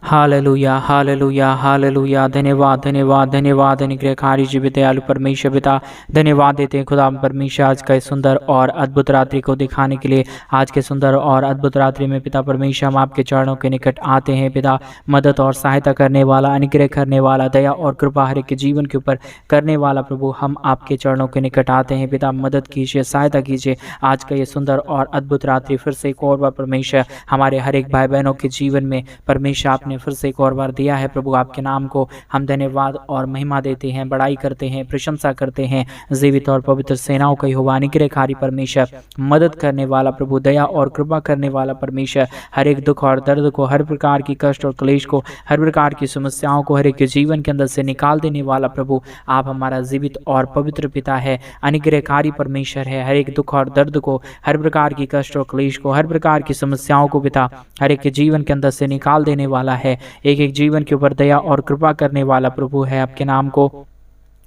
Hallelujah, hallelujah, hallelujah. धन्यवाद, धन्यवाद, धन्यवाद। अनुग्रहकारी जीवित दयालु परमेश्वर पिता, धन्यवाद देते हैं खुदा परमेश्वर आज का इस सुंदर और अद्भुत रात्रि को दिखाने के लिए। आज के सुंदर और अद्भुत रात्रि में पिता परमेश्वर हम आपके चरणों के निकट आते हैं पिता। मदद और सहायता करने वाला, अनुग्रह करने वाला, दया और कृपा हर एक के जीवन के ऊपर करने वाला प्रभु, हम आपके चरणों के निकट आते हैं पिता। मदद कीजिए, सहायता कीजिए। आज का ये सुंदर और अद्भुत रात्रि फिर से एक और बार परमेश्वर हमारे हर एक भाई बहनों के जीवन में परमेश्वर आपने फिर से एक और बार दिया है प्रभु। आपके नाम को हम धन्यवाद और महिमा देते हैं, बड़ाई करते हैं, प्रशंसा करते हैं। जीवित और पवित्र सेनाओं का यहोवा, अनुग्रहकारी परमेश्वर, मदद करने वाला प्रभु, दया और कृपा करने वाला परमेश्वर, हर एक दुख और दर्द को, हर प्रकार की कष्ट और क्लेश को, हर प्रकार की समस्याओं को हर एक के जीवन के अंदर से निकाल देने वाला प्रभु, आप हमारा जीवित और पवित्र पिता है, अनुग्रहकारी परमेश्वर है। हर एक दुख और दर्द को, हर प्रकार की कष्ट और क्लेश को, हर प्रकार की समस्याओं को पिता हर एक के जीवन के अंदर से निकाल देने वाला है। एक एक जीवन के ऊपर दया और कृपा करने वाला प्रभु है। आपके नाम को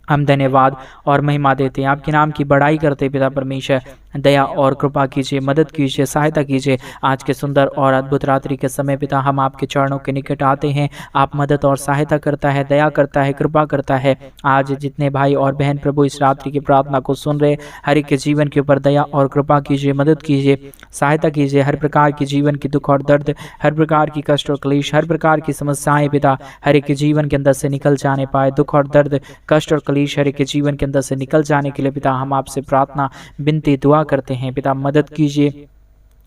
हम धन्यवाद और महिमा देते हैं, आपके नाम की बड़ाई करते पिता परमेश्वर। दया और कृपा कीजिए, मदद कीजिए, सहायता कीजिए। आज के सुंदर और अद्भुत रात्रि के समय पिता हम आपके चरणों के निकट आते हैं। आप मदद और सहायता करता है, दया करता है, कृपा करता है। आज जितने भाई और बहन प्रभु इस रात्रि की प्रार्थना को सुन रहे, हर एक के जीवन के ऊपर दया और कृपा कीजिए, मदद कीजिए, सहायता कीजिए। हर प्रकार की जीवन की दुख और दर्द, हर प्रकार की कष्ट और क्लेश, हर प्रकार की समस्याएं पिता हर एक के जीवन के अंदर से निकल जाने पाए। दुख और दर्द, कष्ट और क्लेश हर एक के जीवन के अंदर से निकल जाने के लिए पिता हम आपसे प्रार्थना, विनती, दुआ करते हैं पिता। मदद कीजिए,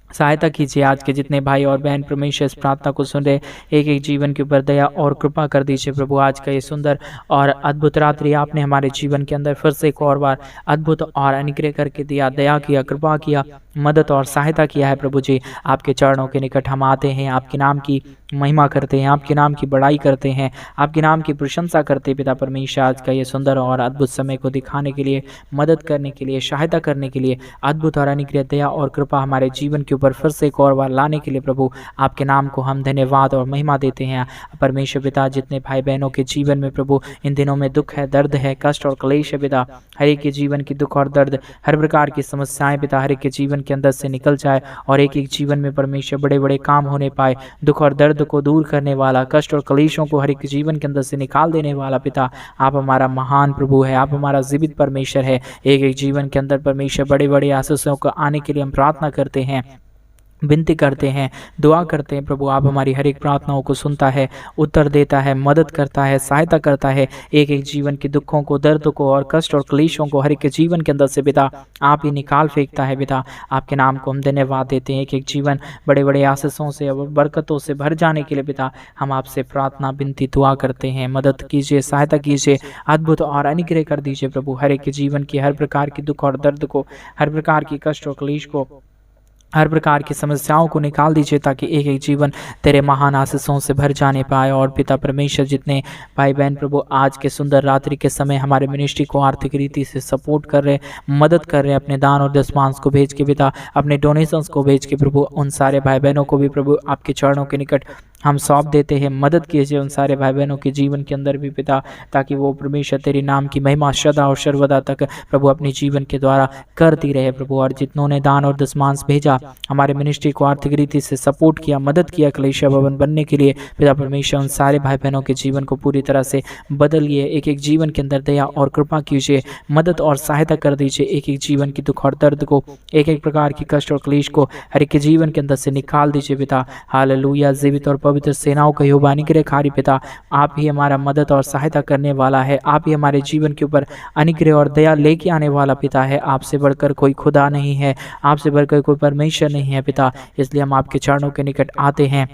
सहायता कीजिए। आज के जितने भाई और बहन परमेश्वर इस प्रार्थना को सुन रहे, एक एक जीवन के ऊपर दया और कृपा कर दीजिए प्रभु। आज का ये सुंदर और अद्भुत रात्रि आपने हमारे जीवन के अंदर फिर से एक और बार अद्भुत और अनुग्रह करके दिया, दया किया, कृपा किया, मदद और सहायता किया है प्रभु जी। आपके चरणों के निकट हम आते हैं, आपके नाम की महिमा करते हैं, आपके नाम की बड़ाई करते हैं, आपके नाम की प्रशंसा करते हैं पिता परमेश्वर। आज का ये सुंदर और अद्भुत समय को दिखाने के लिए, मदद करने के लिए, सहायता करने के लिए, अद्भुत और अनुग्रह, दया और कृपा हमारे जीवन के ऊपर फिर से एक और बार लाने के लिए प्रभु आपके नाम को हम धन्यवाद और महिमा देते हैं परमेश्वर पिता। जितने भाई बहनों के जीवन में प्रभु इन दिनों में दुख है, दर्द है, कष्ट और क्लेश है पिता, हर एक के जीवन की दुख और दर्द, हर प्रकार की समस्याएं पिता हर एक के जीवन के अंदर से निकल जाए और एक एक जीवन में परमेश्वर बड़े बड़े काम होने पाए। दुख और दर्द को दूर करने वाला, कष्ट और क्लेशों को हर एक जीवन के अंदर से निकाल देने वाला पिता आप हमारा महान प्रभु है, आप हमारा जीवित परमेश्वर है। एक एक जीवन के अंदर परमेश्वर बड़े बड़े आशीषों को आने के लिए हम प्रार्थना करते हैं, विनती करते हैं, दुआ करते हैं प्रभु। आप हमारी हर एक प्रार्थनाओं को सुनता है, उत्तर देता है, मदद करता है, सहायता करता है। एक एक जीवन के दुखों को, दर्द को और कष्ट और क्लेशों को हर एक के जीवन के अंदर से पिता आप ही निकाल फेंकता है पिता। आपके नाम को हम धन्यवाद देते हैं। एक एक जीवन बड़े बड़े आशीषों से और बरकतों से भर जाने के लिए पिता हम आपसे प्रार्थना, विनती, दुआ करते हैं। मदद कीजिए, सहायता कीजिए, अद्भुत और अनुग्रह कर दीजिए प्रभु। हर एक के जीवन की हर प्रकार की दुख और दर्द को, हर प्रकार की कष्ट और क्लेश को, हर प्रकार की समस्याओं को निकाल दीजिए ताकि एक एक जीवन तेरे महान आशीषों से भर जाने पाए। और पिता परमेश्वर जितने भाई बहन प्रभु आज के सुंदर रात्रि के समय हमारे मिनिस्ट्री को आर्थिक रीति से सपोर्ट कर रहे, मदद कर रहे, अपने दान और दशमांश को भेज के पिता, अपने डोनेशंस को भेज के प्रभु, उन सारे भाई बहनों को भी प्रभु आपके चरणों के निकट हम सौंप देते हैं। मदद कीजिए उन सारे भाई बहनों के जीवन के अंदर भी पिता, ताकि वो परमेश्वर तेरे नाम की महिमा सदा और सर्वदा तक प्रभु अपने जीवन के द्वारा करती रहे प्रभु। और जितनों ने दान और दशमांश भेजा, हमारे मिनिस्ट्री को आर्थिक रीति से सपोर्ट किया, मदद किया कलीसिया भवन बनने के लिए पिता परमेश्वर, उन सारे भाई बहनों के जीवन को पूरी तरह से बदलिए। एक एक जीवन के अंदर दया और कृपा कीजिए, मदद और सहायता कर दीजिए। एक एक जीवन की दुख और दर्द को, एक एक प्रकार की कष्ट और क्लेश को हर एक के जीवन के अंदर से निकाल दीजिए पिता। हालेलुया। जीवित और पवित्र सेनाओं का यहोवा अनुग्रहकारी पिता, आप ही हमारा मदद और सहायता करने वाला है। आप ही हमारे जीवन के ऊपर अनुग्रह और दया लेके आने वाला पिता है। आपसे बढ़कर कोई खुदा नहीं है, आपसे बढ़कर कोई परमेश्वर नहीं है पिता। इसलिए हम आपके चरणों के निकट आते हैं,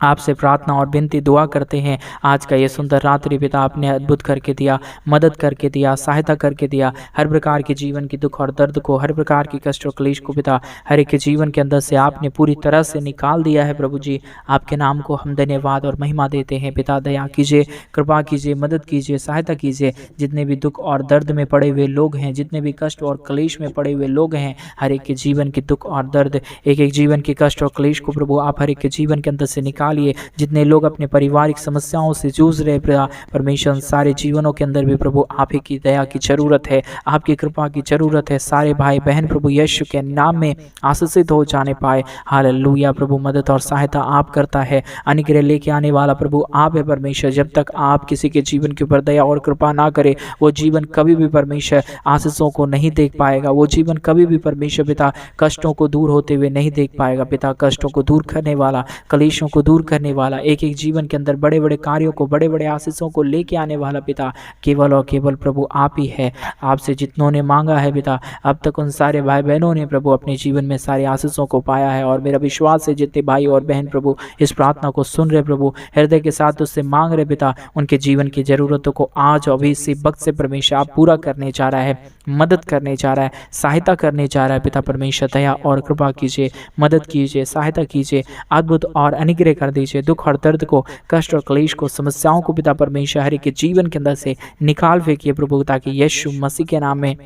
आपसे प्रार्थना और विनती, दुआ करते हैं। आज का ये सुंदर रात्रि पिता आपने अद्भुत करके दिया, मदद करके दिया, सहायता करके दिया। हर प्रकार के जीवन की दुख और दर्द को, हर प्रकार की कष्ट और क्लेश को पिता हर एक के जीवन के अंदर से आपने पूरी तरह से निकाल दिया है प्रभु जी। आपके नाम को हम धन्यवाद और महिमा देते हैं पिता। दया कीजिए, कृपा कीजिए, मदद कीजिए, सहायता कीजिए। जितने भी दुख और दर्द में पड़े हुए लोग हैं, जितने भी कष्ट और क्लेश में पड़े हुए लोग हैं, हर एक के जीवन के दुख और दर्द, एक एक जीवन के कष्ट और क्लेश को प्रभु आप हर एक के जीवन के अंदर से निकाल निकालिए। जितने लोग अपने पारिवारिक समस्याओं से जूझ रहे पिता परमेश्वर, सारे जीवनों के अंदर भी प्रभु आप ही की दया की जरूरत है, आपकी कृपा की जरूरत है। सारे भाई बहन प्रभु यीशु के नाम में आशीषित हो जाने पाए। हालेलुया प्रभु, मदद और सहायता आप करता है, अनुग्रह लेके आने वाला प्रभु आप है परमेश्वर। जब तक आप किसी के जीवन के ऊपर दया और कृपा ना करे, वो जीवन कभी भी परमेश्वर आशीषों को नहीं देख पाएगा। वो जीवन कभी भी परमेश्वर पिता कष्टों को दूर होते हुए नहीं देख पाएगा। पिता कष्टों को दूर करने वाला, कलेशों को दूर करने वाला, एक एक जीवन के अंदर बड़े बड़े कार्यों को, बड़े बड़े आशीषों को लेके आने वाला पिता केवल और केवल प्रभु आप ही है। आपसे जितनों ने मांगा है पिता, अब तक उन सारे भाई बहनों ने प्रभु अपने जीवन में सारे आशीषों को पाया है। और मेरा विश्वास है जितने भाई और बहन प्रभु इस प्रार्थना को सुन रहे प्रभु, हृदय के साथ उससे मांग रहे पिता, उनके जीवन की जरूरतों को आज अभी इसी वक्त से परमेश्वर आप पूरा करने जा रहा है, मदद करने जा रहा है, सहायता करने जा रहा है। पिता परमेश्वर दया और कृपा कीजिए, मदद कीजिए, सहायता कीजिए, अद्भुत और अनुग्रह कर दीजिए। दुख और दर्द को, कष्ट और क्लेश को, समस्याओं को पिता परमेश्वर हर एक के जीवन के अंदर से निकाल फेंकिए प्रभु, ताकि यीशु मसीह के नाम में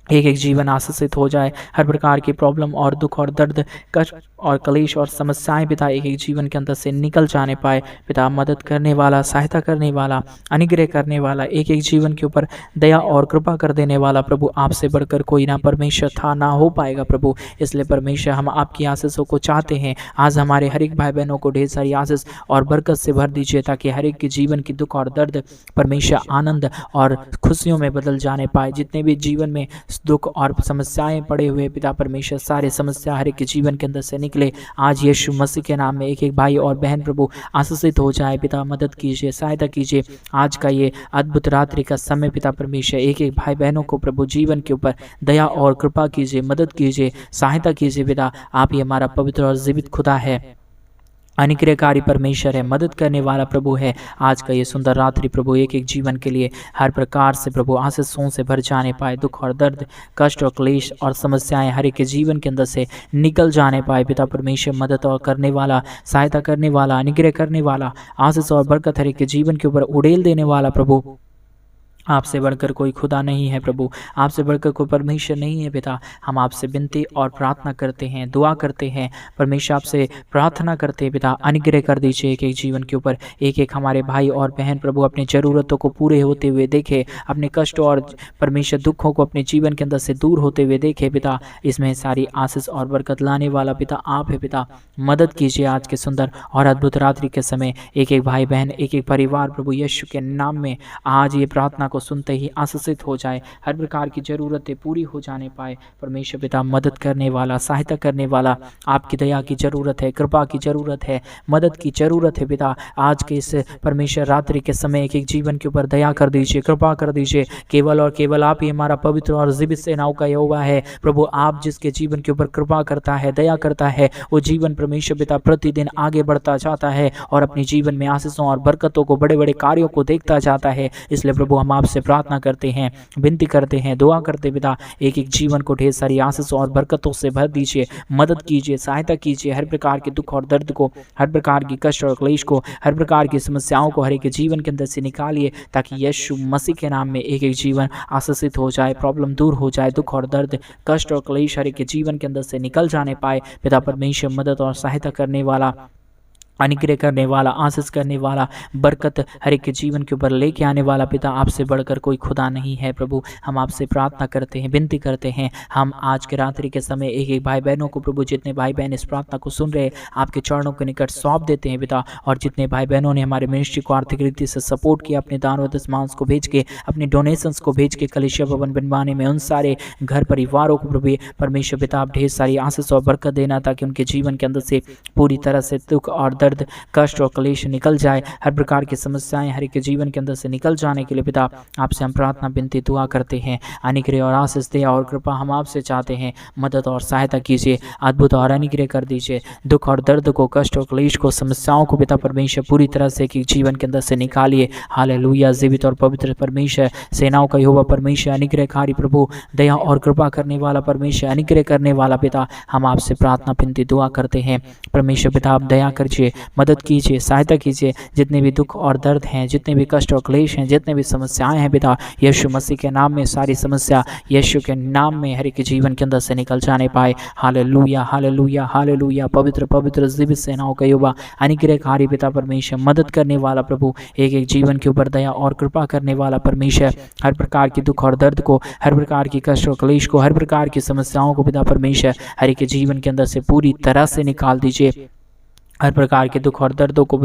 एक एक जीवन आशीषित हो जाए। हर प्रकार की प्रॉब्लम और दुख और दर्द, कष्ट और कलेश और समस्याएं पिता एक एक जीवन के अंदर से निकल जाने पाए। पिता मदद करने वाला, सहायता करने वाला, अनुग्रह करने वाला, एक एक जीवन के ऊपर दया और कृपा कर देने वाला प्रभु आपसे बढ़कर कोई ना परमेश्वर था, ना हो पाएगा प्रभु। इसलिए परमेश्वर हम आपकी आशीषों को चाहते हैं। आज हमारे हर एक भाई बहनों को ढेर सारी आशीष और बरकत से भर दीजिए, ताकि हर एक के जीवन की दुख और दर्द परमेश्वर आनंद और खुशियों में बदल जाने पाए। जितने भी जीवन में दुख और समस्याएं पड़े हुए पिता परमेश्वर, सारे समस्या हर एक के जीवन के अंदर से निकले। आज यीशु मसीह के नाम में एक एक भाई और बहन प्रभु आशीषित हो जाए। पिता मदद कीजिए, सहायता कीजिए। आज का ये अद्भुत रात्रि का समय पिता परमेश्वर एक एक भाई बहनों को प्रभु जीवन के ऊपर दया और कृपा कीजिए, मदद कीजिए, सहायता कीजिए। पिता आप ही हमारा पवित्र और जीवित खुदा है, अनुग्रहकारी परमेश्वर है, मदद करने वाला प्रभु है। आज का ये सुंदर रात्रि प्रभु एक एक जीवन के लिए हर प्रकार से प्रभु आशीषों से भर जाने पाए। दुख और दर्द, कष्ट और क्लेश और समस्याएं हर एक के जीवन के अंदर से निकल जाने पाए। पिता परमेश्वर मदद और करने वाला, सहायता करने वाला, अनुग्रह करने वाला, आशीष और बरकत हर एक के जीवन के ऊपर उड़ेल देने वाला प्रभु आपसे बढ़कर कोई खुदा नहीं है प्रभु, आपसे बढ़कर कोई परमेश्वर नहीं है। पिता हम आपसे विनती और प्रार्थना करते हैं, दुआ करते हैं परमेश्वर, आपसे प्रार्थना करते हैं पिता अनुग्रह कर दीजिए एक एक जीवन के ऊपर। एक एक हमारे भाई और बहन प्रभु अपनी ज़रूरतों को पूरे होते हुए देखे, अपने कष्ट और परमेश्वर दुखों को अपने जीवन के अंदर से दूर होते हुए देखे। पिता इसमें सारी आशीष और बरकत लाने वाला पिता आप है। पिता मदद कीजिए आज के सुंदर और अद्भुत रात्रि के समय एक एक भाई बहन, एक एक परिवार प्रभु यीशु के नाम में आज ये प्रार्थना को सुनते ही आशीषित हो जाए, हर प्रकार की जरूरतें पूरी हो जाने पाए। परमेश्वर पिता मदद करने वाला, सहायता करने वाला, आपकी दया की जरूरत है, कृपा की जरूरत है, मदद की जरूरत है। पिता आज के इस परमेश्वर रात्रि के समय एक एक जीवन के ऊपर दया कर दीजिए, कृपा कर दीजिए। केवल और केवल आप ही हमारा पवित्र और जीवित सेनाओं का यहोवा है प्रभु। आप जिसके जीवन के ऊपर कृपा करता है, दया करता है, वो जीवन परमेश्वर पिता प्रतिदिन आगे बढ़ता जाता है और अपने जीवन में आशीषों और बरकतों को, बड़े बड़े कार्यों को देखता जाता है। इसलिए प्रभु हम आपसे प्रार्थना करते हैं, विनती करते हैं, दुआ करते पिता एक एक जीवन को ढेर सारी आशीषों और बरकतों से भर दीजिए, मदद कीजिए, सहायता कीजिए। हर प्रकार के दुख और दर्द को, हर प्रकार की कष्ट और क्लेश को, हर प्रकार की समस्याओं को हर एक जीवन के अंदर से निकालिए, ताकि यीशु मसीह के नाम में एक एक जीवन आशीषित हो जाए, प्रॉब्लम दूर हो जाए, दुख और दर्द, कष्ट और क्लेश हर एक जीवन के अंदर से निकल जाने पाए। पिता परमेश्वर मदद और सहायता करने वाला, अनुग्रह करने वाला, आशीष करने वाला, बरकत हर एक के जीवन के ऊपर लेके आने वाला पिता आपसे बढ़कर कोई खुदा नहीं है प्रभु। हम आपसे प्रार्थना करते हैं, विनती करते हैं। हम आज के रात्रि के समय एक एक भाई बहनों को प्रभु, जितने भाई बहन इस प्रार्थना को सुन रहे, आपके चरणों के निकट सौंप देते हैं पिता। और जितने भाई बहनों ने हमारे मिनिस्ट्री को आर्थिक रीति से सपोर्ट किया, अपने दान व दशमांश को भेज के, अपने डोनेशंस को भेज के कलीसिया भवन बनवाने में, उन सारे घर परिवारों को प्रभु परमेश्वर पिता आप ढेर सारी आशीष और बरकत देना, ताकि उनके जीवन के अंदर से पूरी तरह से दुख और दर्द, कष्ट और क्लेश निकल जाए। हर प्रकार की समस्याएं हर एक के जीवन के अंदर से निकल जाने के लिए पिता आपसे हम प्रार्थना, विनती, दुआ करते हैं। अनुग्रह और आशीष दया और कृपा हम आपसे चाहते हैं। मदद और सहायता कीजिए, अद्भुत और अनुग्रह कर दीजिए। दुख और दर्द को, कष्ट और क्लेश को, समस्याओं को पिता परमेश्वर पूरी तरह से कि जीवन के अंदर से निकालिए। हालेलुया। जीवित और पवित्र परमेश्वर, सेनाओं का यहोवा परमेश्वर, अनुग्रहकारी प्रभु, दया और कृपा करने वाला परमेश्वर, अनुग्रह करने वाला पिता हम आपसे प्रार्थना, विनती, दुआ करते हैं। परमेश्वर पिता आप दया कीजिए, मदद कीजिए, सहायता कीजिए। जितने भी दुख और दर्द हैं, जितने भी कष्ट और क्लेश हैं, जितने भी समस्याएं हैं पिता, यीशु मसीह के नाम में सारी समस्या यीशु के नाम में हर एक जीवन के अंदर से निकल जाने पाए। Hallelujah, hallelujah, hallelujah. पवित्र पवित्र जीवित सेनाओं का युवा अनुग्रहकारी पिता परमेश्वर, मदद करने वाला प्रभु, एक एक जीवन के ऊपर दया और कृपा करने वाला परमेश्वर, हर प्रकार की दुख और दर्द को, हर प्रकार की कष्ट और क्लेश को, हर प्रकार की समस्याओं को पिता परमेश्वर हर एक जीवन के अंदर से पूरी तरह से निकाल दीजिए। हर प्रकार के दुख और दर्दों को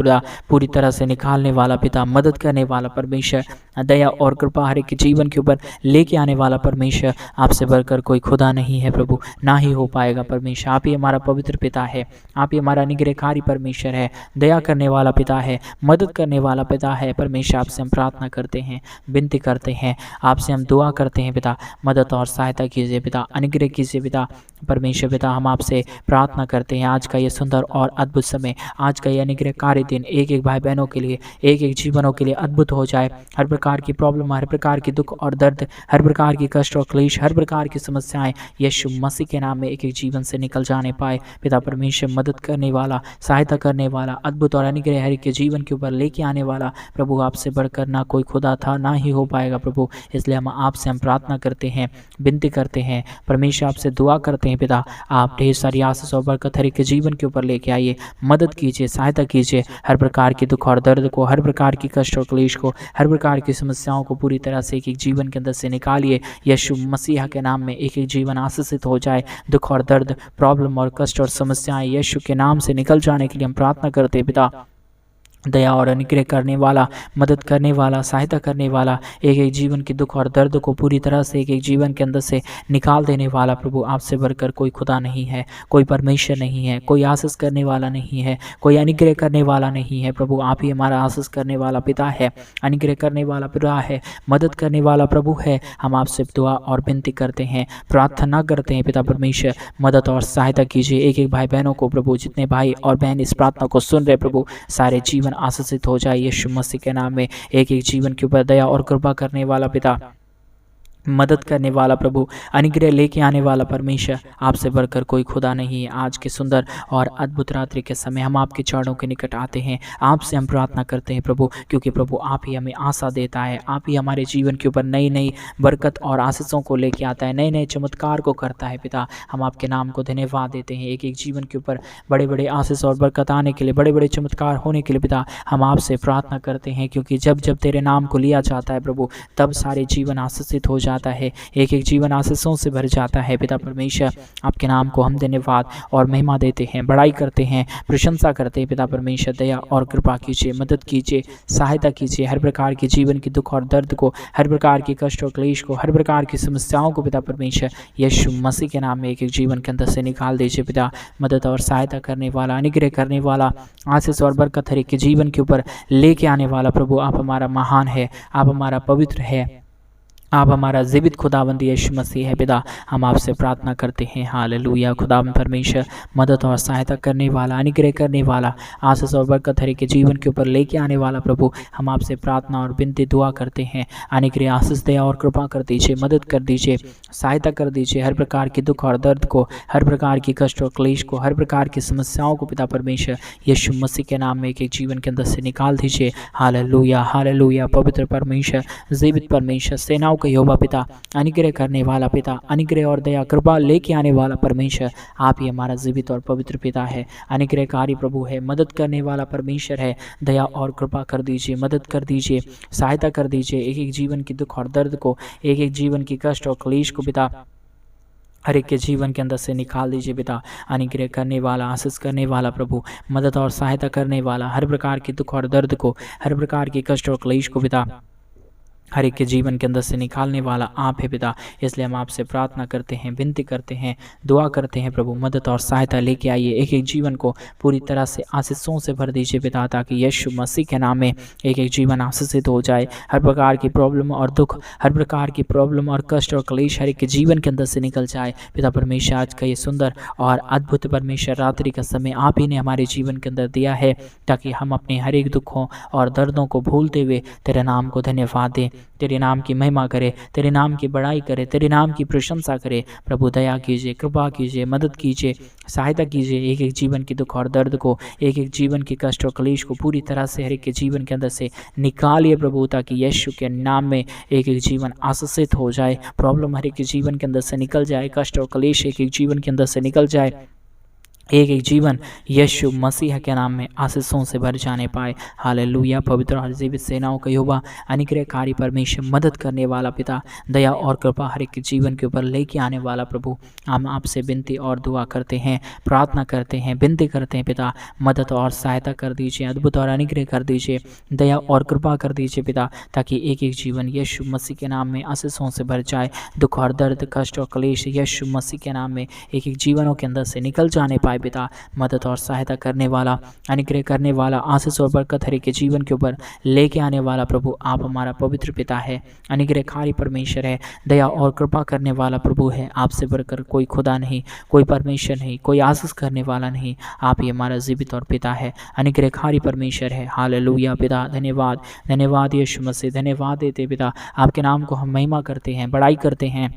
पूरी तरह से निकालने वाला पिता, मदद करने वाला परमेश्वर, दया और कृपा हर एक जीवन के ऊपर लेके आने वाला परमेश्वर, आपसे बढ़कर कोई खुदा नहीं है प्रभु, ना ही हो पाएगा परमेश्वर। आप ही हमारा पवित्र पिता है, आप ही हमारा अनुग्रहकारी परमेश्वर है, दया करने वाला पिता है, मदद करने वाला पिता है परमेश्वर। आपसे हम प्रार्थना करते हैं, विनती करते हैं, आपसे हम दुआ करते हैं पिता, मदद और सहायता कीजिए पिता, अनुग्रह कीजिए पिता परमेश्वर। पिता हम आपसे प्रार्थना करते हैं आज का ये सुंदर और अद्भुत समय, आज का ये अनुग्रहकारी दिन एक एक भाई बहनों के लिए, एक एक जीवनों के लिए अद्भुत हो जाए। हर प्रकार की प्रॉब्लम, हर प्रकार की दुख और दर्द, हर प्रकार की कष्ट और क्लेश, हर प्रकार की समस्याएं यीशु मसीह के नाम में एक एक जीवन से निकल जाने पाए पिता परमेश्वर। मदद करने वाला, सहायता करने वाला, अद्भुत और अनुग्रह हर के जीवन के ऊपर लेके आने वाला प्रभु, आपसे बढ़कर ना कोई खुदा था, ना ही हो पाएगा प्रभु। इसलिए हम प्रार्थना करते हैं, विनती करते हैं परमेश्वर, आपसे दुआ करते हैं पिता, आप ढेर सारी आशीष और बरकत हर एक के जीवन के ऊपर लेके आइए, मदद कीजिए, सहायता कीजिए। हर प्रकार की दुख और दर्द को, हर प्रकार की कष्ट और क्लेश को, हर प्रकार की समस्याओं को पूरी तरह से एक एक जीवन के अंदर से निकालिए। यीशु मसीह के नाम में एक एक जीवन आशीषित हो जाए। दुख और दर्द, प्रॉब्लम और कष्ट और समस्याएं यीशु के नाम से निकल जाने के लिए हम प्रार्थना करते हैं पिता। दया और अनुग्रह करने वाला, मदद करने वाला, सहायता करने वाला, एक एक जीवन के दुख और दर्द को पूरी तरह से एक एक जीवन के अंदर से निकाल देने वाला प्रभु, आपसे बढ़कर कोई खुदा नहीं है, कोई परमेश्वर नहीं है, कोई आशीष करने वाला नहीं है, कोई अनुग्रह करने वाला नहीं है प्रभु। आप ही हमारा आशीष करने वाला पिता है, अनुग्रह करने वाला पिता है, मदद करने वाला प्रभु है। हम आपसे दुआ और विनती करते हैं, प्रार्थना करते हैं पिता परमेश्वर, मदद और सहायता कीजिए एक एक भाई बहनों को प्रभु। जितने भाई और बहन इस प्रार्थना को सुन रहे प्रभु, सारे जीवन आशीषित हो जाए यीशु मसीह के नाम में। एक एक जीवन के ऊपर दया और कृपा करने वाला पिता, मदद करने वाला प्रभु, अनुग्रह लेके आने वाला परमेश्वर, आपसे बढ़कर कोई खुदा नहीं है। आज के सुंदर और अद्भुत रात्रि के समय हम आपके चरणों के निकट आते हैं, आपसे हम प्रार्थना करते हैं प्रभु, क्योंकि प्रभु आप ही हमें आशा देता है, आप ही हमारे जीवन के ऊपर नई नई बरकत और आशीषों को लेके आता है, नए नए चमत्कार को करता है पिता। हम आपके नाम को धन्यवाद देते हैं। एक एक जीवन के ऊपर बड़े बड़े आशीष और बरकत आने के लिए, बड़े बड़े चमत्कार होने के लिए पिता हम आपसे प्रार्थना करते हैं, क्योंकि जब जब तेरे नाम को लिया जाता है प्रभु, तब सारे जीवन आशीषित हो जाता है, एक एक जीवन आशीषों से भर जाता है पिता परमेश्वर। आपके नाम को हम धन्यवाद और महिमा देते हैं, बड़ाई करते हैं, प्रशंसा करते हैं पिता परमेश्वर। दया और कृपा कीजिए, मदद कीजिए, सहायता कीजिए। हर प्रकार के जीवन की दुख और दर्द को, हर प्रकार की कष्ट और क्लेश को, हर प्रकार की समस्याओं को पिता परमेश्वर यीशु मसीह के नाम में एक एक जीवन के अंदर से निकाल दीजिए पिता। मदद और सहायता करने वाला, अनुग्रह करने वाला, आशीष और बरकत हर एक के जीवन के ऊपर लेके आने वाला प्रभु, आप हमारा महान है, आप हमारा पवित्र है, आप हमारा जीवित खुदाबंद यीशु मसीह है पिता। हम आपसे प्रार्थना करते हैं। हालेलुया। खुदाबंद परमेश्वर, मदद और सहायता करने वाला, अनुग्रह करने वाला, आशीष और बरकत हर एक के जीवन के ऊपर लेके आने वाला प्रभु, हम आपसे प्रार्थना और विनती दुआ करते हैं। अनुग्रह, आशीष, दया और कृपा कर दीजिए, मदद कर दीजिए, सहायता कर दीजिए। हर प्रकार की दुख और दर्द को, हर प्रकार की कष्ट और क्लेश को, हर प्रकार की समस्याओं को पिता परमेश्वर यीशु मसीह के नाम में एक एक जीवन के अंदर से निकाल दीजिए। Hallelujah, hallelujah. पवित्र परमेश्वर, जीवित परमेश्वर, सेनाओं यहोवा पिता, अनुग्रह करने वाला पिता, अनुग्रह और दया कृपा लेके आने वाला परमेश्वर, आप ही हमारा जीवित और पवित्र पिता है, अनुग्रहकारी प्रभु है, मदद करने वाला परमेश्वर है। दया और कृपा कर दीजिए, मदद कर दीजिए, सहायता कर दीजिए। एक एक जीवन की दुख और दर्द को, एक एक जीवन की कष्ट और क्लेश को पिता हर एक के जीवन के अंदर से निकाल दीजिए पिता। अनुग्रह करने वाला, आशीष करने वाला प्रभु, मदद और सहायता करने वाला, हर प्रकार की दुख और दर्द को, हर प्रकार की कष्ट और क्लेश को पिता हर एक के जीवन के अंदर से निकालने वाला आप है पिता। इसलिए हम आपसे प्रार्थना करते हैं, विनती करते हैं, दुआ करते हैं प्रभु, मदद और सहायता लेके आइए। एक एक जीवन को पूरी तरह से आशीषों से भर दीजिए पिता, ताकि यीशु मसीह के नाम में एक एक जीवन आशीषित हो जाए। हर प्रकार की प्रॉब्लम और दुख, हर प्रकार की प्रॉब्लम और कष्ट और क्लेश हर एक के जीवन के अंदर से निकल जाए पिता परमेश्वर। आज का ये सुंदर और अद्भुत परमेश्वर रात्रि का समय आप ही ने हमारे जीवन के अंदर दिया है, ताकि हम अपने हर एक दुखों और दर्दों को भूलते हुए तेरे नाम को धन्यवाद दें, तेरे नाम की महिमा करे, तेरे नाम की बड़ाई करे, तेरे नाम की प्रशंसा करे। प्रभु दया कीजिए, कृपा कीजिए, मदद कीजिए, सहायता कीजिए। एक एक जीवन की दुख और दर्द को, एक एक जीवन की कष्ट और क्लेश को पूरी तरह से हर एक के जीवन के अंदर से निकालिए प्रभु, ताकि यीशु के नाम में एक एक जीवन आशीषित हो जाए। प्रॉब्लम हर एक के जीवन के अंदर से निकल जाए, कष्ट और क्लेश एक एक जीवन के अंदर से निकल जाए। एक एक जीवन यीशु मसीह के नाम में आशीषों से भर जाने पाए। हालेलुया। पवित्र और जीवित सेनाओं का यहोवा, अनुग्रहकारी परमेश्वर, मदद करने वाला पिता, दया और कृपा हर एक के जीवन के ऊपर लेके आने वाला प्रभु, हम आपसे विनती और दुआ करते हैं, प्रार्थना करते हैं, विनती करते हैं पिता, मदद और सहायता कर दीजिए, अद्भुत और अनुग्रह कर दीजिए, दया और कृपा कर दीजिए पिता, ताकि एक एक जीवन यीशु मसीह के नाम में आशीषों से भर जाए। दुख और दर्द, कष्ट और क्लेश यीशु मसीह के नाम में एक एक जीवनों के अंदर से निकल जाने पाए पिता। मदद और सहायता करने वाला, अनुग्रह करने वाला, आशीष और बरकत हर एक के जीवन के ऊपर लेके आने वाला प्रभु, आप हमारा पवित्र पिता है, अनुग्रहकारी परमेश्वर है, दया और कृपा करने वाला प्रभु है। आपसे बढ़कर कोई खुदा नहीं, कोई परमेश्वर नहीं, कोई आशीष करने वाला नहीं। आप ही हमारा जीवित और पिता है, अनुग्रहकारी परमेश्वर है। हालेलुया पिता, धन्यवाद, धन्यवाद यीशु मसीह, धन्यवाद देते पिता। आपके नाम को हम महिमा करते हैं, बड़ाई करते हैं,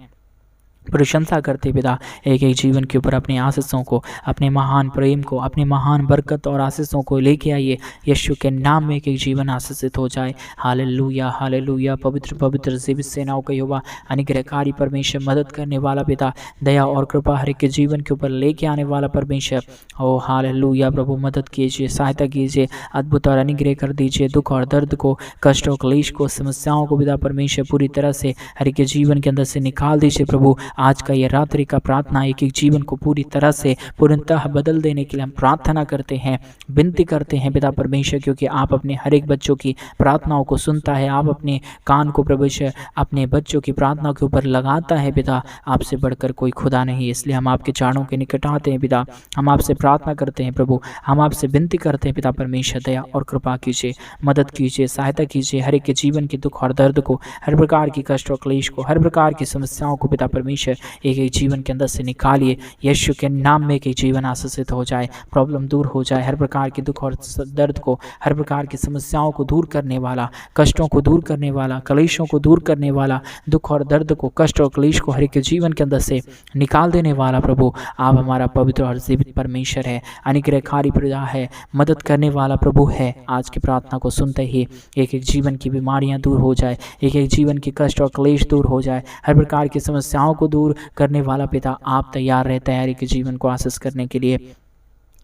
प्रशंसा करते पिता। एक एक जीवन के ऊपर अपने आशीषों को, अपने महान प्रेम को, अपने महान बरकत और आशीषों को लेके आइए। यीशु के नाम में एक एक जीवन आशीषित हो जाए। Hallelujah, hallelujah. पवित्र पवित्र जीवित सेनाओं का यहोवा, अनुग्रहकारी परमेश्वर, मदद करने वाला पिता, दया और कृपा हर एक के जीवन के ऊपर लेके आने वाला परमेश्वर। ओ हालेलुया प्रभु, मदद कीजिए, सहायता कीजिए, अद्भुत और अनुग्रह कर दीजिए। दुख और दर्द को, कष्ट और क्लेश को, समस्याओं को पिता परमेश्वर पूरी तरह से हर एक के जीवन के अंदर से निकाल दीजिए प्रभु। आज का ये रात्रि का प्रार्थना एक एक जीवन को पूरी तरह से पूर्णतः बदल देने के लिए हम प्रार्थना करते हैं, विनती करते हैं पिता परमेश्वर, क्योंकि आप अपने हर एक बच्चों की प्रार्थनाओं को सुनता है। आप अपने कान को परमेश्वर अपने बच्चों की प्रार्थना के ऊपर लगाता है पिता। आपसे बढ़कर कोई खुदा नहीं, इसलिए हम आपके चरणों के निकट आते हैं पिता। हम आपसे प्रार्थना करते हैं प्रभु, हम आपसे विनती करते हैं पिता परमेश्वर, दया और कृपा कीजिए, मदद कीजिए, सहायता कीजिए। हर एक के जीवन की दुख और दर्द को, हर प्रकार की कष्ट और क्लेश को, हर प्रकार की समस्याओं को पिता परमेश्वर एक एक जीवन के अंदर से निकालिए। यीशु के नाम में एक एक जीवन आशीषित हो जाए, प्रॉब्लम दूर हो जाए। हर प्रकार की दुख और दर्द को, हर प्रकार की समस्याओं को दूर करने वाला, कष्टों को दूर करने वाला, क्लेशों को दूर करने वाला, दुख और दर्द को, कष्ट और क्लेश को हर एक के जीवन के अंदर से निकाल देने वाला प्रभु, आप हमारा पवित्र और जीवित परमेश्वर है, अनुग्रहकारी पिता है, मदद करने वाला प्रभु है। आज की प्रार्थना को सुनते ही एक एक जीवन की बीमारियां दूर हो जाए, एक एक जीवन की कष्ट और क्लेश दूर हो जाए, हर प्रकार की समस्याओं को दूर करने वाला पिता आप तैयार रहे, तैयारी के जीवन को आशीष करने के लिए,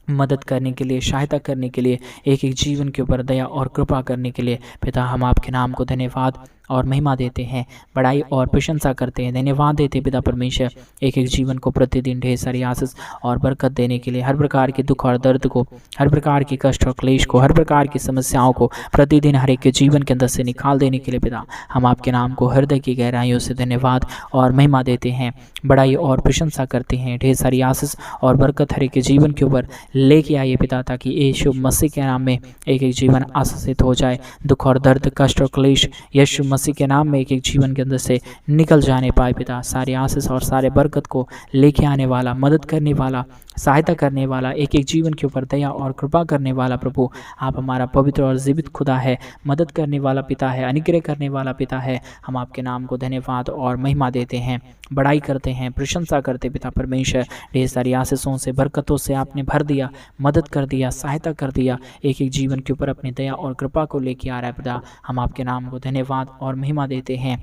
मदद करने के लिए, सहायता करने के लिए, एक एक जीवन के ऊपर दया और कृपा करने के लिए पिता। हम आपके नाम को धन्यवाद और महिमा देते हैं, बड़ाई और प्रशंसा करते हैं, धन्यवाद देते पिता परमेश्वर, एक एक जीवन को प्रतिदिन ढेर सारी आशीष और बरकत देने के लिए, हर प्रकार के दुख और दर्द को, हर प्रकार की कष्ट और क्लेश को, हर प्रकार की समस्याओं को प्रतिदिन हर एक के जीवन के अंदर से निकाल देने के लिए पिता। हम आपके नाम को हृदय की गहराइयों से धन्यवाद और महिमा देते हैं, बड़ाई और प्रशंसा करते हैं। ढेर सारी आशीष और बरकत हर एक के जीवन के ऊपर लेके आइए पिता, ताकि यीशु मसीह के नाम में एक एक जीवन आशीषित हो जाए। दुख और दर्द, कष्ट और क्लेश यीशु मसीह के नाम में एक एक जीवन के अंदर से निकल जाने पाए पिता। सारे आशीष और सारे बरकत को लेके आने वाला, मदद करने वाला, सहायता करने वाला, एक एक जीवन के ऊपर दया और कृपा करने वाला प्रभु, आप हमारा पवित्र और जीवित खुदा है, मदद करने वाला पिता है, अनुग्रह करने वाला पिता है। हम आपके नाम को धन्यवाद और महिमा देते हैं, बड़ाई करते हैं, प्रशंसा करते पिता परमेश्वर। ढेर सारी आशीषों से, बरकतों से आपने भर दिया, मदद कर दिया, सहायता कर दिया, एक एक जीवन के ऊपर अपनी दया और कृपा को लेके आ रहा है पिता। हम आपके नाम को धन्यवाद और महिमा देते हैं,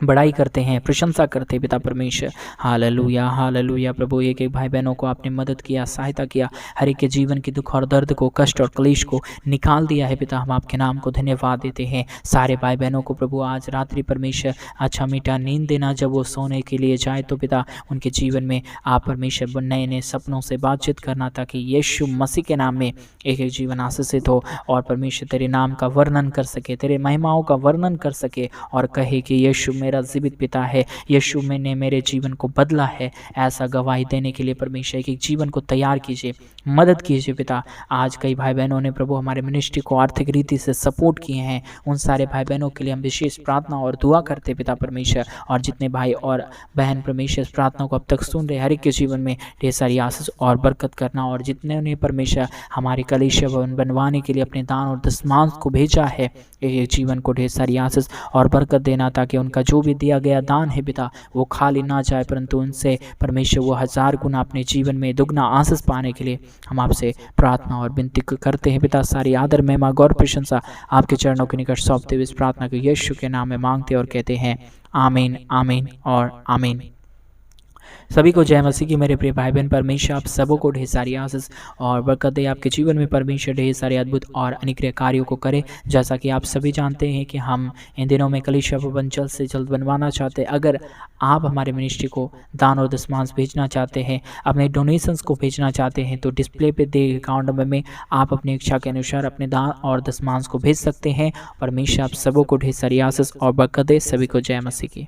बड़ाई करते हैं, प्रशंसा करते हैं पिता परमेश्वर। हालेलुया, हालेलुया प्रभु। एक एक भाई बहनों को आपने मदद किया, सहायता किया, हर एक के जीवन की दुख और दर्द को, कष्ट और क्लेश को निकाल दिया है पिता। हम आपके नाम को धन्यवाद देते हैं। सारे भाई बहनों को प्रभु आज रात्रि परमेश्वर अच्छा मीठा नींद देना, जब वो सोने के लिए जाए तो पिता उनके जीवन में आप परमेश्वर नए नए सपनों से बातचीत करना, ताकि यीशु मसीह के नाम में एक एक जीवन आशीषित हो और परमेश्वर तेरे नाम का वर्णन कर सके, तेरे महिमाओं का वर्णन कर सके और कहे कि यीशु मेरा जीवित पिता है, यीशु में ने मेरे जीवन को बदला है, ऐसा गवाही देने के लिए परमेश्वर एक जीवन को तैयार कीजिए, मदद कीजिए पिता। आज कई भाई बहनों ने प्रभु हमारे मिनिस्ट्री को आर्थिक रीति से सपोर्ट किए हैं, उन सारे भाई बहनों के लिए हम विशेष प्रार्थना और दुआ करते पिता परमेश्वर। और जितने भाई और बहन परमेश्वर इस प्रार्थना को अब तक सुन रहे, हर एक के जीवन में ढेर सारी आशीष और बरकत करना। और जितने ने परमेश्वर हमारे कलीसिया भवन बनवाने के लिए अपने दान और दशमांश को भेजा है, ये जीवन को ढेर सारी आशीष और बरकत देना, ताकि उनका जो भी दिया गया दान है पिता वो खाली ना जाए, परंतु उनसे परमेश्वर वो 1000 गुना अपने जीवन में दुगना आशीष पाने के लिए हम आपसे प्रार्थना और विनती करते हैं पिता। सारी आदर महिमा गौर प्रशंसा आपके चरणों के निकट सौंपते हुए इस प्रार्थना को यीशु के नाम में मांगते और कहते हैं आमीन, आमीन और आमीन। सभी को जय मसीह की मेरे प्रिय भाई बहन। परमेश्वर आप सबों को ढेर सारी आशीष और बरकत दे, आपके जीवन में परमेश्वर ढेर सारे अद्भुत और अनुग्रह कार्यों को करे। जैसा कि आप सभी जानते हैं कि हम इन दिनों में कलीसिया भवन जल्द से जल्द बनवाना चाहते हैं। अगर आप हमारे मिनिस्ट्री को दान और दशमांश भेजना चाहते हैं, अपने डोनेशंस को भेजना चाहते हैं, तो डिस्प्ले पे दे अकाउंट नंबर में आप अपनी इच्छा के अनुसार अपने दान और दशमांश को भेज सकते हैं। परमेश्वर आप सबों को ढेर सारी आशीष और बरकत दे। सभी को जय मसीह की।